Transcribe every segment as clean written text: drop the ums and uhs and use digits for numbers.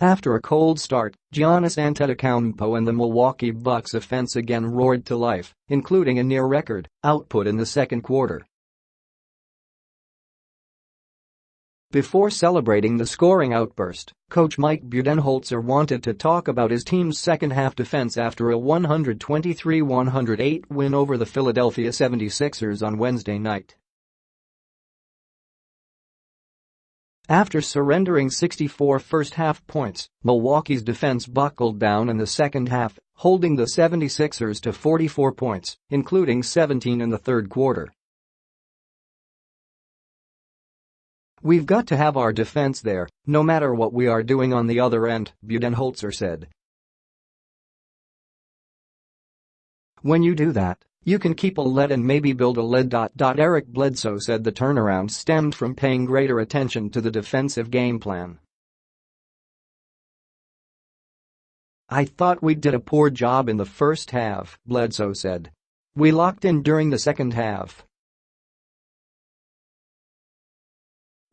After a cold start, Giannis Antetokounmpo and the Milwaukee Bucks offense again roared to life, including a near-record output in the second quarter. Before celebrating the scoring outburst, coach Mike Budenholzer wanted to talk about his team's second-half defense after a 123-108 win over the Philadelphia 76ers on Wednesday night. After surrendering 64 first-half points, Milwaukee's defense buckled down in the second half, holding the 76ers to 44 points, including 17 in the third quarter. "We've got to have our defense there, no matter what we are doing on the other end," Budenholzer said. "When you do that, you can keep a lead and maybe build a lead. Eric Bledsoe said the turnaround stemmed from paying greater attention to the defensive game plan. "I thought we did a poor job in the first half," Bledsoe said. "We locked in during the second half."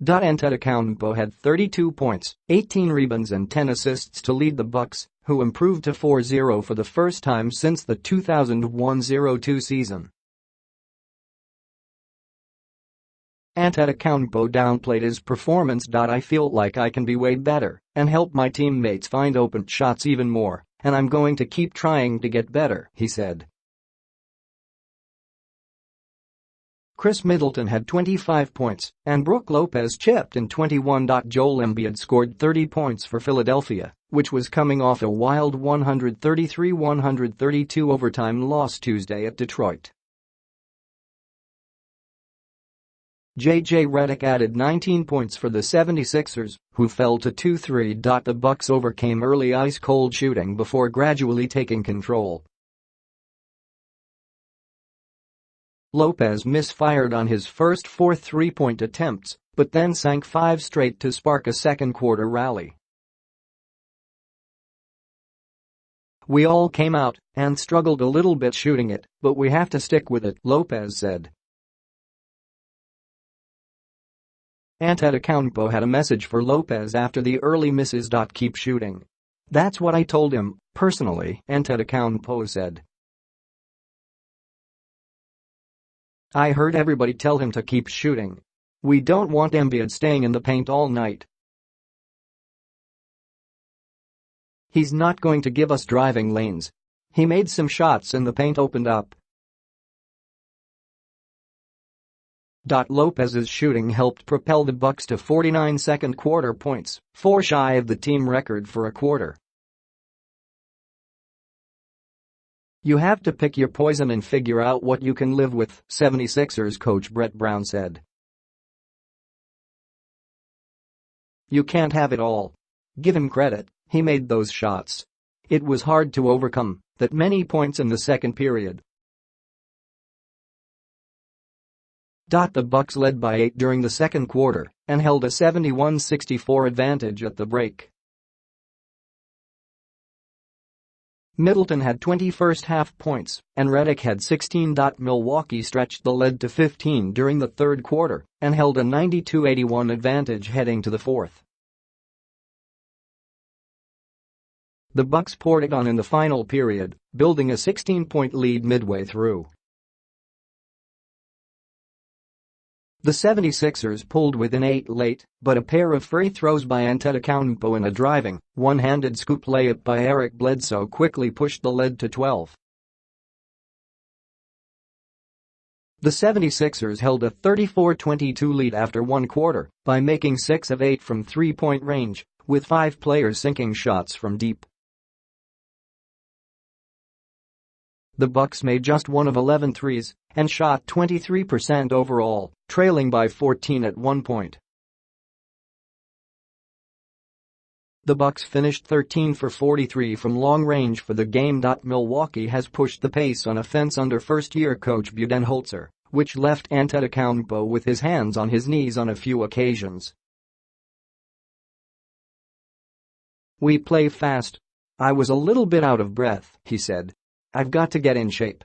Antetokounmpo had 32 points, 18 rebounds and 10 assists to lead the Bucks, who improved to 4-0 for the first time since the 2001-02 season. Antetokounmpo downplayed his performance. "I feel like I can be way better and help my teammates find open shots even more, and I'm going to keep trying to get better," he said. Chris Middleton had 25 points, and Brook Lopez chipped in 21. Joel Embiid scored 30 points for Philadelphia, which was coming off a wild 133-132 overtime loss Tuesday at Detroit. J.J. Redick added 19 points for the 76ers, who fell to 2-3. The Bucks overcame early ice-cold shooting before gradually taking control. Lopez misfired on his first 4 three-point attempts, but then sank 5 straight to spark a second-quarter rally. "We all came out and struggled a little bit shooting it, but we have to stick with it," Lopez said. Antetokounmpo had a message for Lopez after the early misses. "Keep shooting. That's what I told him, personally," Antetokounmpo said. "I heard everybody tell him to keep shooting. We don't want Embiid staying in the paint all night. He's not going to give us driving lanes. He made some shots and the paint opened up." Lopez's shooting helped propel the Bucks to 49 second-quarter points, 4 shy of the team record for a quarter. "You have to pick your poison and figure out what you can live with," 76ers coach Brett Brown said. "You can't have it all. Give him credit, he made those shots. It was hard to overcome that many points in the second period." The Bucks led by 8 during the second quarter and held a 71-64 advantage at the break. Middleton had 20 first-half points, and Redick had 16. Milwaukee stretched the lead to 15 during the third quarter and held a 92-81 advantage heading to the fourth. The Bucks poured it on in the final period, building a 16-point lead midway through. The 76ers pulled within 8 late, but a pair of free throws by Antetokounmpo and a driving, one-handed scoop layup by Eric Bledsoe quickly pushed the lead to 12. The 76ers held a 34-22 lead after one quarter by making 6 of 8 from three-point range, with 5 players sinking shots from deep. The Bucks made just 1 of 11 threes and shot 23% overall, trailing by 14 at one point. The Bucks finished 13 for 43 from long range for the game. Milwaukee has pushed the pace on offense under first-year coach Budenholzer, which left Antetokounmpo with his hands on his knees on a few occasions. "We play fast. I was a little bit out of breath," he said. "I've got to get in shape."